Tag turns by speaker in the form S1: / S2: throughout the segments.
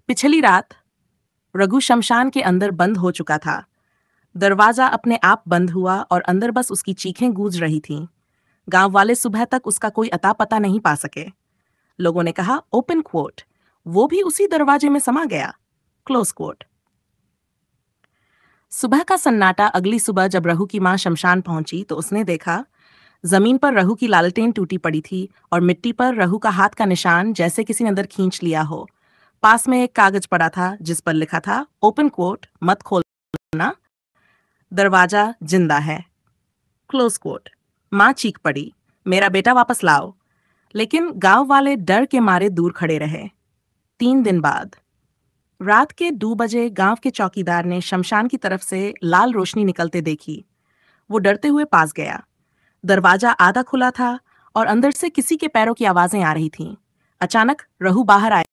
S1: पिछली रात रघु शमशान के अंदर बंद हो चुका था। दरवाजा अपने आप बंद हुआ और अंदर बस उसकी चीखें गूंज रही थीं। गांव वाले सुबह तक उसका कोई अता पता नहीं पा सके। लोगों ने कहा, ओपन क्वोट, वो भी उसी दरवाजे में समा गया, क्लोज क्वोट। सुबह का सन्नाटा अगली सुबह जब रघु की मां शमशान पहुंची तो उसने देखा जमीन पर रघु की लालटेन टूटी पड़ी थी और मिट्टी पर रघु का हाथ का निशान जैसे किसी ने अंदर खींच लिया हो। पास में एक कागज पड़ा था जिस पर लिखा था, ओपन कोट, मत खोलना, दरवाजा जिंदा है, क्लोज कोट। मां चीख पड़ी, मेरा बेटा वापस लाओ। लेकिन गांव वाले डर के मारे दूर खड़े रहे। 3 दिन बाद रात के 2 बजे गांव के चौकीदार ने शमशान की तरफ से लाल रोशनी निकलते देखी। वो डरते हुए पास गया। दरवाजा आधा खुला था और अंदर से किसी के पैरों की आवाजें आ रही थीं। अचानक रघु बाहर आया।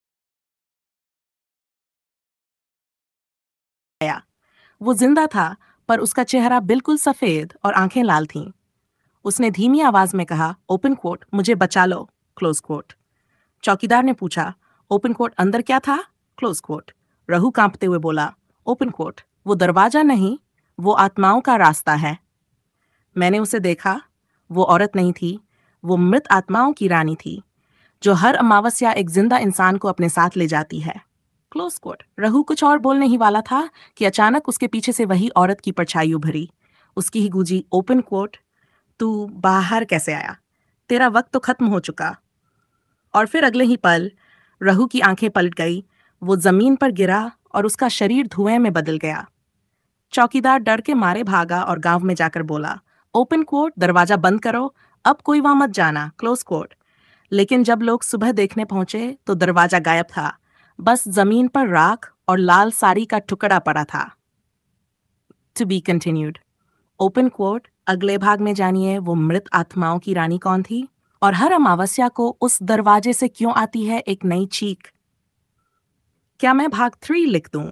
S1: वो जिंदा था, पर उसका चेहरा बिल्कुल सफेद और आंखें लाल थीं। उसने धीमी आवाज में कहा, ओपन कोट, मुझे बचा लो, क्लोज कोट। चौकीदार ने पूछा, ओपन कोट, अंदर क्या था, क्लोज कोट। रघु कांपते हुए बोला, ओपन कोट, वो दरवाजा नहीं, वो आत्माओं का रास्ता है। मैंने उसे देखा। वो औरत नहीं थी, वो मृत आत्माओं की रानी थी, जो हर अमावस्या एक जिंदा इंसान को अपने साथ ले जाती है, क्लोज कोट। रघु कुछ और बोलने ही वाला था कि अचानक उसके पीछे से वही औरत की परछाई उभरी। उसकी ही गूंजी, ओपन कोट, तू बाहर कैसे आया, तेरा वक्त तो खत्म हो चुका। और फिर अगले ही पल रघु की आंखें पलट गई। वो जमीन पर गिरा और उसका शरीर धुएं में बदल गया। चौकीदार डर के मारे भागा और गांव में जाकर बोला, ओपन कोट, दरवाजा बंद करो, अब कोई वहां मत जाना, क्लोज कोट। लेकिन जब लोग सुबह देखने पहुंचे तो दरवाजा गायब था। बस जमीन पर राख और लाल साड़ी का टुकड़ा पड़ा था। To be continued. Open coat, अगले भाग में जानिए वो मृत आत्माओं की रानी कौन थी और हर अमावस्या को उस दरवाजे से क्यों आती है एक नई चीख। क्या मैं भाग 3 लिख दूं,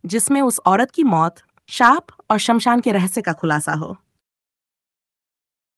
S1: जिसमें उस औरत की मौत, शाप और शमशान के रहस्य का खुलासा हो।